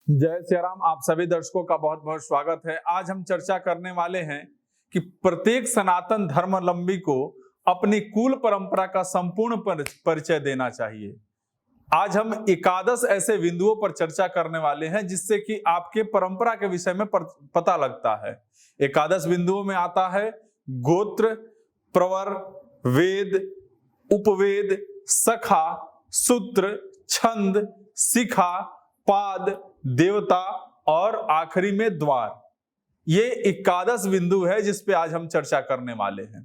जय श्री राम। आप सभी दर्शकों का बहुत बहुत स्वागत है। आज हम चर्चा करने वाले हैं कि प्रत्येक सनातन धर्मावलंबी को अपनी कुल परंपरा का संपूर्ण परिचय देना चाहिए। आज हम एकादश ऐसे बिंदुओं पर चर्चा करने वाले हैं जिससे कि आपके परंपरा के विषय में पता लगता है। एकादश बिंदुओं में आता है गोत्र, प्रवर, वेद, उपवेद, सखा, सूत्र, छंद, शिखा, पाद, देवता और आखिरी में द्वार। ये एकादश बिंदु है जिस पे आज हम चर्चा करने वाले हैं।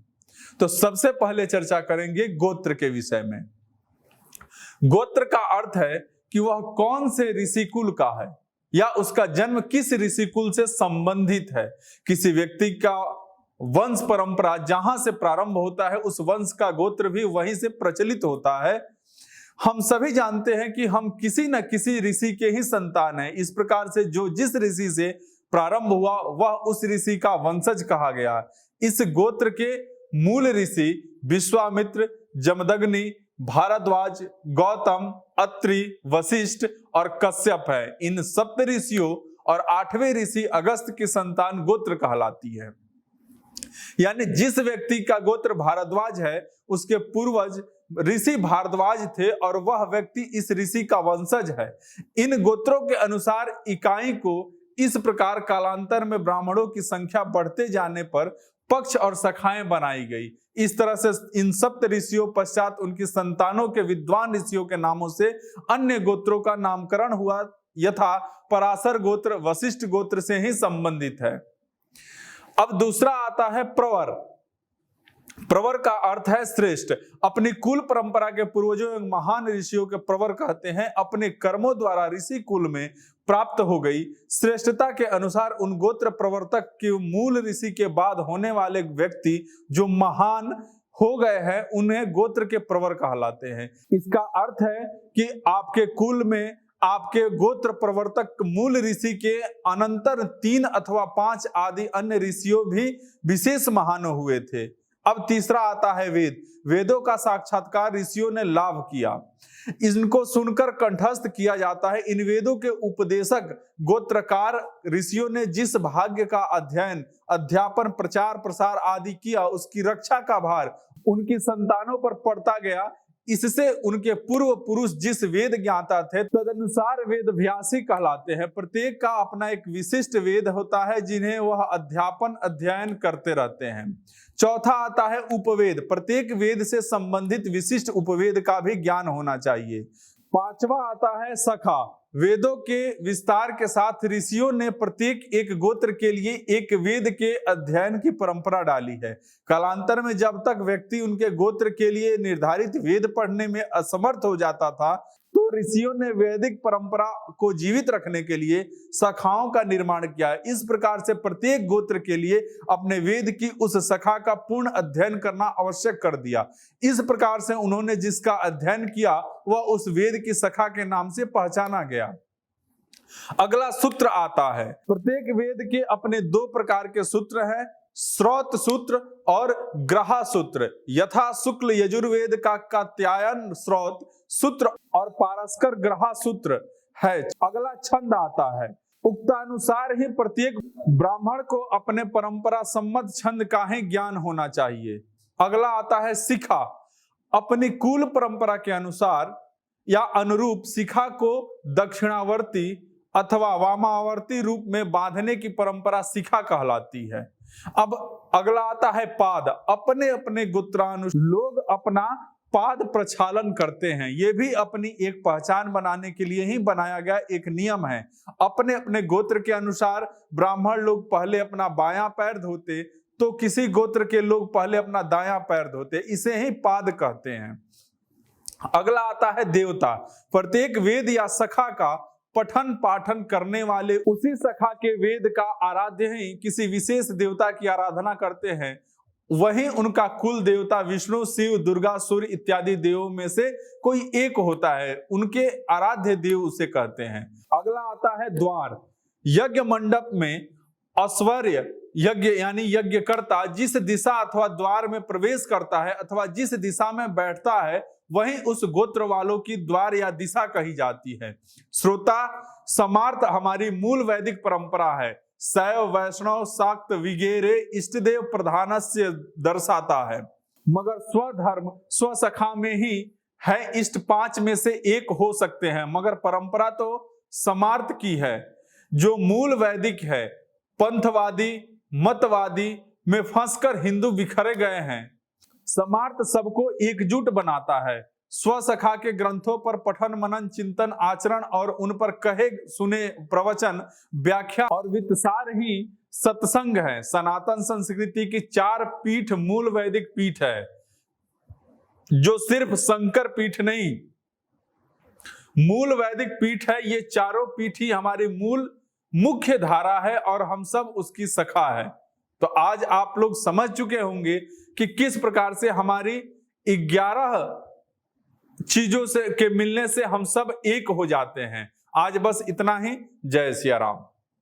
तो सबसे पहले चर्चा करेंगे गोत्र के विषय में। गोत्र का अर्थ है कि वह कौन से ऋषिकुल का है या उसका जन्म किस ऋषिकुल से संबंधित है। किसी व्यक्ति का वंश परंपरा जहां से प्रारंभ होता है उस वंश का गोत्र भी वहीं से प्रचलित होता है। हम सभी जानते हैं कि हम किसी न किसी ऋषि के ही संतान हैं। इस प्रकार से जो जिस ऋषि से प्रारंभ हुआ वह उस ऋषि का वंशज कहा गया। इस गोत्र के मूल ऋषि विश्वामित्र, जमदग्नि, भारद्वाज, गौतम, अत्रि, वशिष्ठ और कश्यप है। इन सप्त ऋषियों और 8वें ऋषि अगस्त की संतान गोत्र कहलाती है। यानी जिस व्यक्ति का गोत्र भारद्वाज है उसके पूर्वज ऋषि भारद्वाज थे और वह व्यक्ति इस ऋषि का वंशज है। इन गोत्रों के अनुसार इकाई को इस प्रकार कालांतर में ब्राह्मणों की संख्या बढ़ते जाने पर पक्ष और शाखाएं बनाई गई। इस तरह से इन सप्त ऋषियों पश्चात उनकी संतानों के विद्वान ऋषियों के नामों से अन्य गोत्रों का नामकरण हुआ। यथा पराशर गोत्र वशिष्ठ गोत्र से ही संबंधित है। अब दूसरा आता है प्रवर। प्रवर का अर्थ है श्रेष्ठ। अपनी कुल परंपरा के पूर्वजों एवं महान ऋषियों के प्रवर कहते हैं। अपने कर्मों द्वारा ऋषि कुल में प्राप्त हो गई श्रेष्ठता के अनुसार उन गोत्र प्रवर्तक के मूल ऋषि के बाद होने वाले व्यक्ति जो महान हो गए हैं उन्हें गोत्र के प्रवर कहलाते हैं। इसका अर्थ है कि आपके कुल में आपके गोत्र प्रवर्तक मूल ऋषि के अनंतर 3 अथवा 5 आदि अन्य ऋषियों भी विशेष महान हुए थे। अब तीसरा आता है वेद। वेदों का साक्षात्कार ऋषियों ने लाभ किया। इनको सुनकर कंठस्थ किया जाता है। इन वेदों के उपदेशक गोत्रकार ऋषियों ने जिस भाग्य का अध्ययन, अध्यापन, प्रचार, प्रसार आदि किया उसकी रक्षा का भार उनकी संतानों पर पड़ता गया। इससे उनके पूर्व पुरुष जिस वेद ज्ञाता थे तदनुसार वेद व्यासी कहलाते हैं। प्रत्येक का अपना एक विशिष्ट वेद होता है जिन्हें वह अध्यापन अध्ययन करते रहते हैं। चौथा आता है उपवेद। प्रत्येक वेद से संबंधित विशिष्ट उपवेद का भी ज्ञान होना चाहिए। पांचवा आता है सखा। वेदों के विस्तार के साथ ऋषियों ने प्रत्येक एक गोत्र के लिए एक वेद के अध्ययन की परंपरा डाली है। कालांतर में जब तक व्यक्ति उनके गोत्र के लिए निर्धारित वेद पढ़ने में असमर्थ हो जाता था तो ऋषियों ने वैदिक परंपरा को जीवित रखने के लिए शाखाओं का निर्माण किया। इस प्रकार से प्रत्येक गोत्र के लिए अपने वेद की उस शाखा का पूर्ण अध्ययन करना आवश्यक कर दिया। इस प्रकार से उन्होंने जिसका अध्ययन किया वह उस वेद की शाखा के नाम से पहचाना गया। अगला सूत्र आता है। प्रत्येक वेद के अपने 2 प्रकार के सूत्र हैं, श्रौत सूत्र और ग्रहा सूत्र। यथा शुक्ल यजुर्वेद का कात्यायन श्रौत सूत्र और पारस्कर ग्रहा सूत्र है। अगला छंद आता है। उक्तानुसार ही प्रत्येक ब्राह्मण को अपने परंपरा सम्मत छंद का ही ज्ञान होना चाहिए। अगला आता है शिखा। अपनी कुल परंपरा के अनुसार या अनुरूप शिखा को दक्षिणावर्ती अथवा वामावर्ती रूप में बांधने की परंपरा शिखा कहलाती है। अब अगला आता है पाद। अपने अपने गोत्रानुसार लोग अपना पाद प्रक्षालन करते हैं। यह भी अपनी एक पहचान बनाने के लिए ही बनाया गया एक नियम है। अपने अपने गोत्र के अनुसार ब्राह्मण लोग पहले अपना बायां पैर धोते तो किसी गोत्र के लोग पहले अपना दायां पैर धोते। इसे ही पाद कहते हैं। अगला आता है देवता। प्रत्येक वेद या शाखा का पठन पाठन करने वाले उसी शाखा के वेद का आराध्य ही किसी विशेष देवता की आराधना करते हैं। वहीं उनका कुल देवता विष्णु, शिव, दुर्गा, सूर्य इत्यादि देवों में से कोई एक होता है। उनके आराध्य देव उसे कहते हैं। अगला आता है द्वार। यज्ञ मंडप में ऐश्वर्य यज्ञ यानी यज्ञकर्ता जिस दिशा अथवा द्वार में प्रवेश करता है अथवा जिस दिशा में बैठता है वहीं उस गोत्र वालों की द्वार या दिशा कही जाती है। श्रोता, समार्थ हमारी मूल वैदिक परंपरा है। शैव, वैष्णव, शाक्त वगैरह इष्टदेव प्रधानस्य दर्शाता है, मगर स्वधर्म स्वसखा में ही है। इष्ट 5 में से एक हो सकते हैं, मगर परंपरा तो समार्थ की है जो मूल वैदिक है। पंथवादी मतवादी में फंसकर हिंदू बिखरे गए हैं। समार्थ सबको एकजुट बनाता है। स्वसखा के ग्रंथों पर पठन, मनन, चिंतन, आचरण और उन पर कहे सुने प्रवचन, व्याख्या और वित्तसार ही सत्संग है। सनातन संस्कृति की 4 पीठ मूल वैदिक पीठ है, जो सिर्फ शंकर पीठ नहीं, मूल वैदिक पीठ है। ये चारों पीठ ही हमारी मूल मुख्य धारा है और हम सब उसकी शाखा है। तो आज आप लोग समझ चुके होंगे कि किस प्रकार से हमारी 11 चीजों से के मिलने से हम सब एक हो जाते हैं। आज बस इतना ही। जय सिया राम।